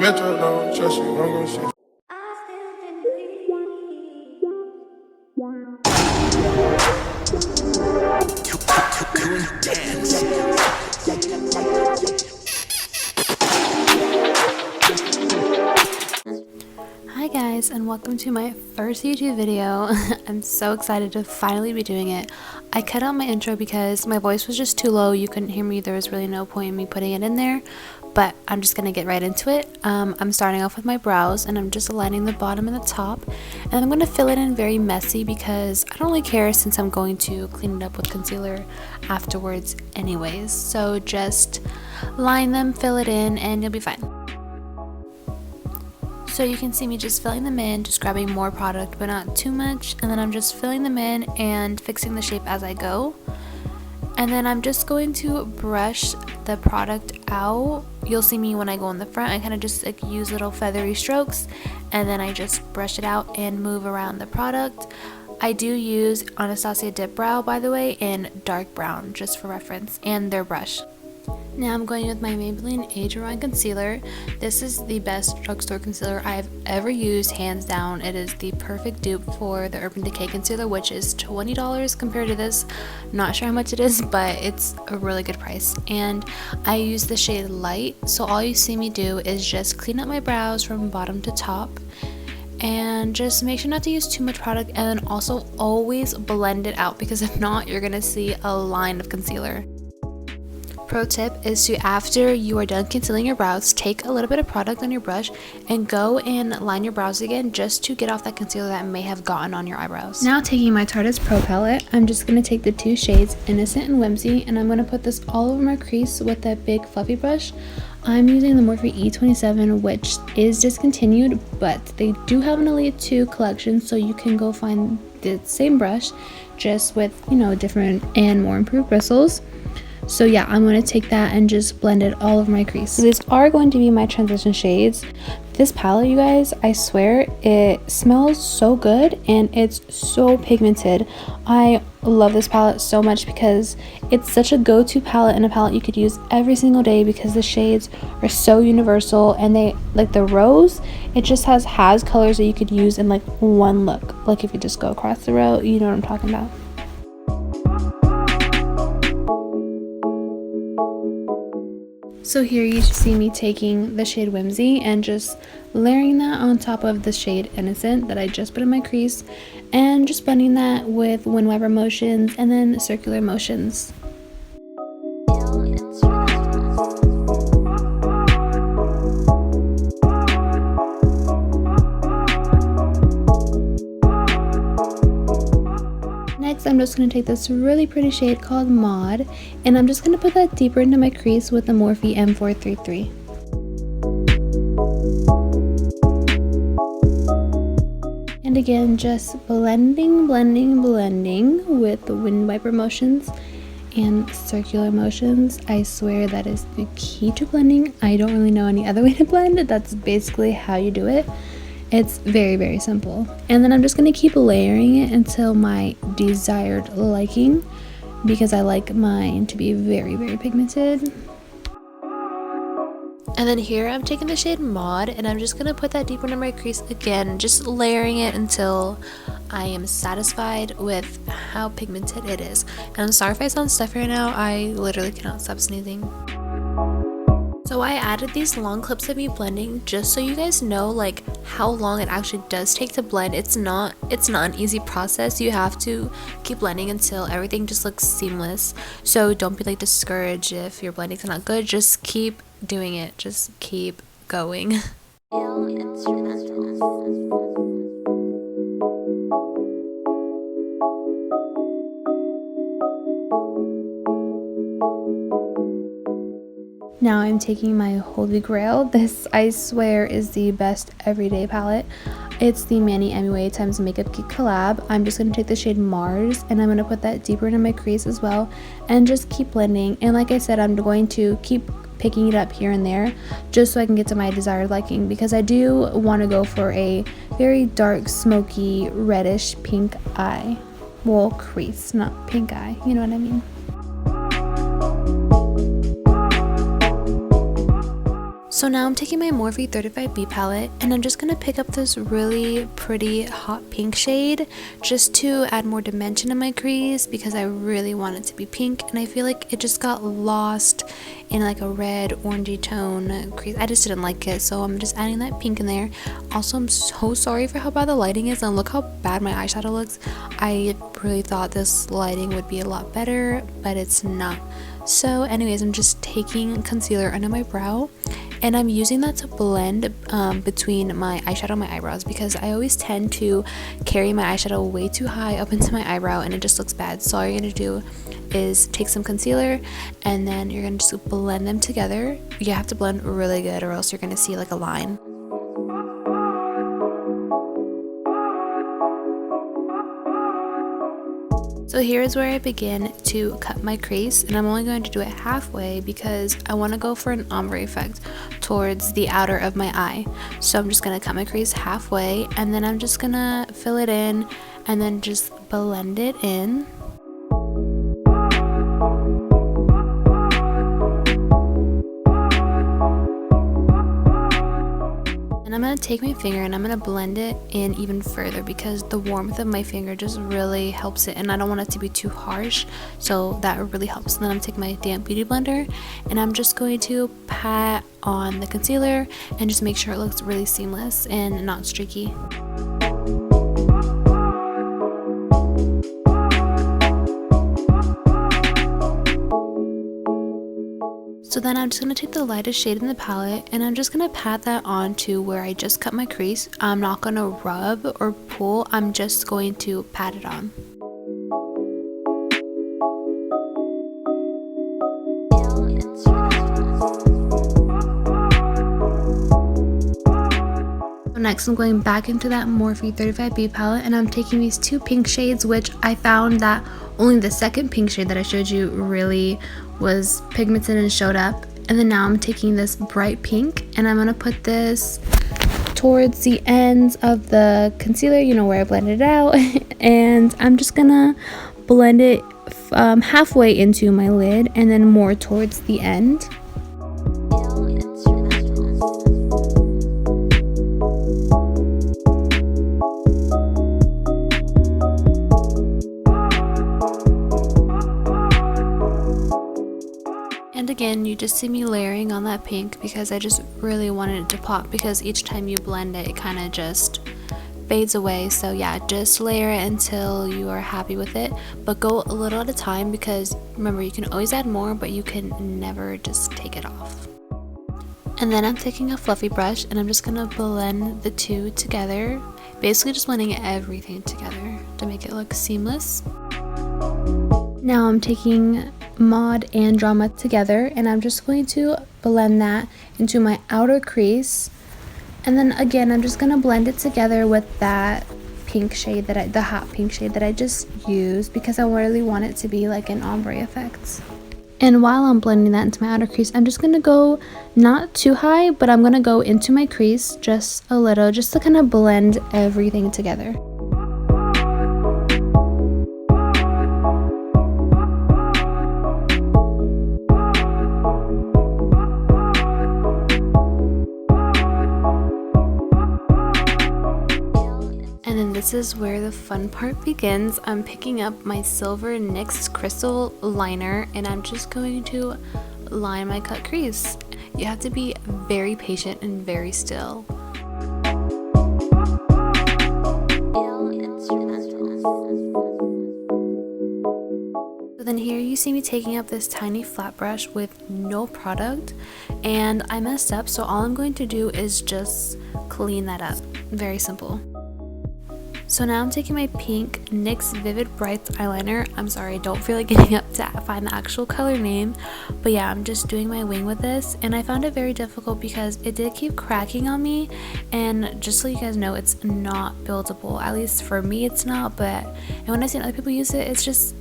metro, don't trust you, I'm gon' shoot. Hi guys, and welcome to my first YouTube video. I'm so excited to finally be doing it. I cut out my intro because my voice was just too low. You couldn't hear me. There was really no point in me putting it in there, but I'm just gonna get right into it. I'm starting off with my brows, and I'm just aligning the bottom and the top, and I'm gonna fill it in very messy because I don't really care since I'm going to clean it up with concealer afterwards anyways. So just line them, fill it in, and you'll be fine. So you can see me just filling them in, just grabbing more product but not too much, and then I'm just filling them in and fixing the shape as I go. And then I'm just going to brush the product out. You'll see me when I go in the front, I kind of just like use little feathery strokes, and then I just brush it out and move around the product. I do use Anastasia Dip Brow, by the way, in dark brown, just for reference, and their brush. Now I'm going with my Maybelline Age Rewind Concealer. This is the best drugstore concealer I've ever used, hands down. It is the perfect dupe for the Urban Decay concealer, which is $20 compared to this. Not sure how much it is, but it's a really good price. And I use the shade Light, so all you see me do is just clean up my brows from bottom to top. And just make sure not to use too much product, and then also always blend it out, because if not, you're gonna see a line of concealer. Pro tip is to, after you are done concealing your brows, take a little bit of product on your brush and go and line your brows again, just to get off that concealer that may have gotten on your eyebrows. Now taking my Tarte's Pro palette, I'm just going to take the two shades Innocent and Whimsy, and I'm going to put this all over my crease with that big fluffy brush. I'm using the Morphe E27, which is discontinued, but they do have an Elite 2 collection, so you can go find the same brush just with, you know, different and more improved bristles. So yeah, I'm going to take that and just blend it all over my crease. So these are going to be my transition shades. This palette, you guys, I swear it smells so good and it's so pigmented. I love this palette so much because it's such a go-to palette, and a palette you could use every single day because the shades are so universal, and they, like the rose, it just has colors that you could use in like one look. Like if you just go across the row, you know what I'm talking about. So here you see me taking the shade Whimsy and just layering that on top of the shade Innocent that I just put in my crease, and just blending that with wind wiper motions and then circular motions. Next, I'm just going to take this really pretty shade called Maud, and I'm just going to put that deeper into my crease with the Morphe M433. And again, just blending with the wind wiper motions and circular motions. I swear that is the key to blending. I don't really know any other way to blend. That's basically how you do it. It's very, very simple. And then I'm just going to keep layering it until my desired liking, because I like mine to be very, very pigmented. And then here I'm taking the shade Maud, and I'm just going to put that deeper into my crease again, just layering it until I am satisfied with how pigmented it is. And I'm sorry if I sound stuffy right now, I literally cannot stop sneezing. So I added these long clips of me blending just so you guys know like how long it actually does take to blend. It's not an easy process. You have to keep blending until everything just looks seamless. So don't be like discouraged if your blending's not good. Just keep doing it. Just keep going. Now I'm taking my holy grail. This, I swear, is the best everyday palette. It's the Manny MUA times Makeup Geek collab. I'm just going to take the shade Mars, and I'm going to put that deeper into my crease as well, and just keep blending. And like I said, I'm going to keep picking it up here and there just so I can get to my desired liking, because I do want to go for a very dark, smoky, reddish pink eye. Well, crease, not pink eye, you know what I mean. So now I'm taking my Morphe 35B palette and I'm just going to pick up this really pretty hot pink shade just to add more dimension in my crease because I really want it to be pink, and I feel like it just got lost in like a red orangey tone crease. I just didn't like it, so I'm just adding that pink in there. Also, I'm so sorry for how bad the lighting is, and look how bad my eyeshadow looks. I really thought this lighting would be a lot better, but it's not. So anyways, I'm just taking concealer under my brow and I'm using that to blend between my eyeshadow and my eyebrows, because I always tend to carry my eyeshadow way too high up into my eyebrow and it just looks bad. So all you're going to do is take some concealer and then you're going to just blend them together. You have to blend really good or else you're going to see like a line. So here is where I begin to cut my crease, and I'm only going to do it halfway because I want to go for an ombre effect towards the outer of my eye. So I'm just going to cut my crease halfway and then I'm just going to fill it in and then just blend it in. I'm going to take my finger and I'm going to blend it in even further because the warmth of my finger just really helps it, and I don't want it to be too harsh, so that really helps. And then I'm taking my damp beauty blender and I'm just going to pat on the concealer and just make sure it looks really seamless and not streaky. So then I'm just going to take the lightest shade in the palette and I'm just going to pat that on to where I just cut my crease. I'm not going to rub or pull, I'm just going to pat it on. So next I'm going back into that Morphe 35B palette and I'm taking these two pink shades, which I found that only the second pink shade that I showed you really was pigmented and showed up. And then now I'm taking this bright pink and I'm going to put this towards the ends of the concealer, you know, where I blended it out. And I'm just going to blend it halfway into my lid and then more towards the end. And again, you just see me layering on that pink because I just really wanted it to pop, because each time you blend it, it kind of just fades away. So yeah, just layer it until you are happy with it, but go a little at a time because remember, you can always add more, but you can never just take it off. And then I'm taking a fluffy brush and I'm just going to blend the two together, basically just blending everything together to make it look seamless. Now I'm taking Mod and Drama together and I'm just going to blend that into my outer crease, and then again I'm just going to blend it together with that pink shade the hot pink shade that I just used, because I really want it to be like an ombre effect. And while I'm blending that into my outer crease, I'm just going to go not too high, but I'm going to go into my crease just a little, just to kind of blend everything together. And then this is where the fun part begins. I'm picking up my silver NYX crystal liner and I'm just going to line my cut crease. You have to be very patient and very still. So then here you see me taking up this tiny flat brush with no product, and I messed up, so all I'm going to do is just clean that up. Very simple. So now I'm taking my pink NYX Vivid Brights eyeliner. I'm sorry, I don't feel like getting up to find the actual color name. But yeah, I'm just doing my wing with this. And I found it very difficult because it did keep cracking on me. And just so you guys know, it's not buildable. At least for me, it's not. And when I see other people use it,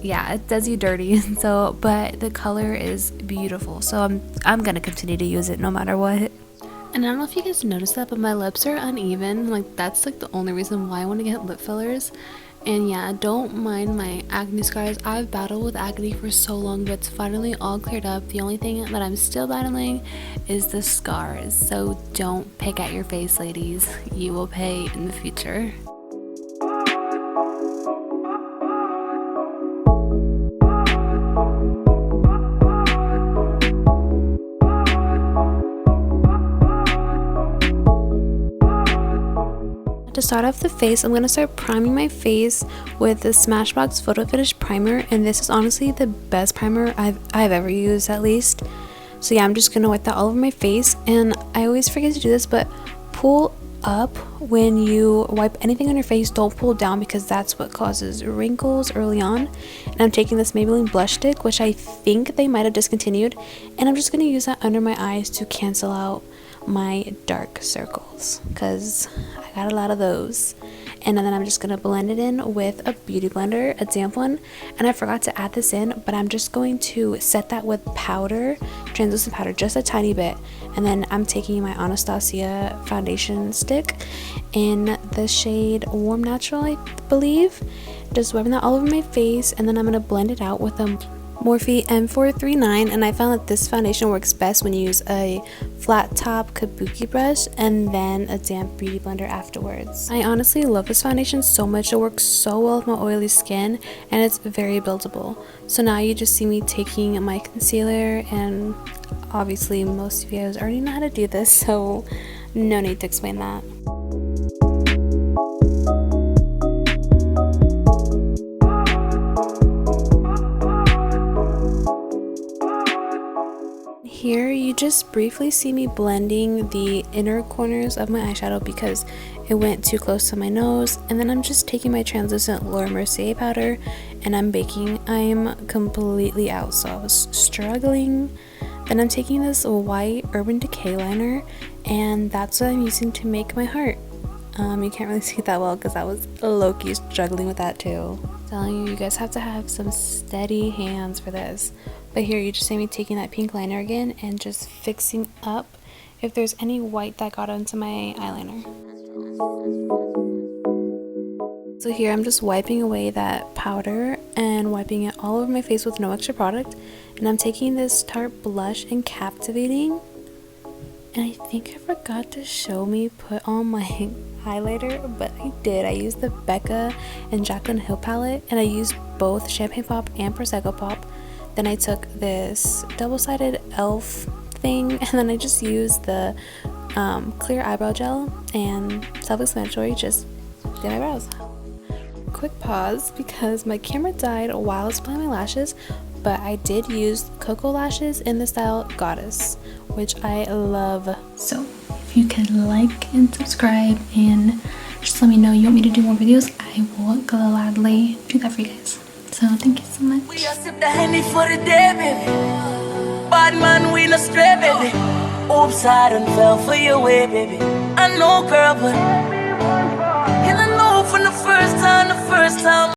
yeah, it does you dirty. So, but the color is beautiful. So I'm gonna continue to use it no matter what. And I don't know if you guys noticed that, but my lips are uneven. Like, that's like the only reason why I want to get lip fillers. And yeah, don't mind my acne scars. I've battled with acne for so long, but it's finally all cleared up. The only thing that I'm still battling is the scars. So don't pick at your face, ladies. You will pay in the future. To start off the face, I'm going to start priming my face with the Smashbox Photo Finish Primer, and this is honestly the best primer I've ever used, at least. So yeah, I'm just going to wipe that all over my face, and I always forget to do this, but pull up when you wipe anything on your face. Don't pull down, because that's what causes wrinkles early on. And I'm taking this Maybelline blush stick, which I think they might have discontinued, and I'm just going to use that under my eyes to cancel out my dark circles, because I got a lot of those. And then I'm just going to blend it in with a beauty blender, a damp one, and I forgot to add this in, but I'm just going to set that with powder, translucent powder, just a tiny bit. And then I'm taking my Anastasia foundation stick in the shade Warm Natural, I believe, just wiping that all over my face, and then I'm going to blend it out with a Morphe M439, and I found that this foundation works best when you use a flat top kabuki brush and then a damp beauty blender afterwards. I honestly love this foundation so much. It works so well with my oily skin, and it's very buildable. So now you just see me taking my concealer, and obviously most of you guys already know how to do this, so no need to explain that. Here you just briefly see me blending the inner corners of my eyeshadow because it went too close to my nose, and then I'm just taking my translucent Laura Mercier powder and I'm baking. I'm completely out, so I was struggling. Then I'm taking this white Urban Decay liner, and that's what I'm using to make my heart. You can't really see that well because I was low-key struggling with that too. I'm telling you, you guys have to have some steady hands for this. But here you just see me taking that pink liner again and just fixing up if there's any white that got onto my eyeliner. So here I'm just wiping away that powder and wiping it all over my face with no extra product. And I'm taking this Tarte blush in Captivating. And I think I forgot to show me put on my highlighter, but I did. I used the Becca and Jaclyn Hill palette, and I used both Champagne Pop and Prosecco Pop. Then I took this double-sided e.l.f. thing, and then I just used the clear eyebrow gel, and self-explanatory, just did my brows. Quick pause because my camera died while I was applying my lashes, but I did use Cocoa lashes in the style Goddess, which I love. So if you could like and subscribe and just let me know you want me to do more videos, I will gladly do that for you guys. So thank you so much. We just sip the Henny for the day, baby. Bad man, we no stray, baby. Oops, I done fell for your way, baby. I know, girl, but you don't know from the first time.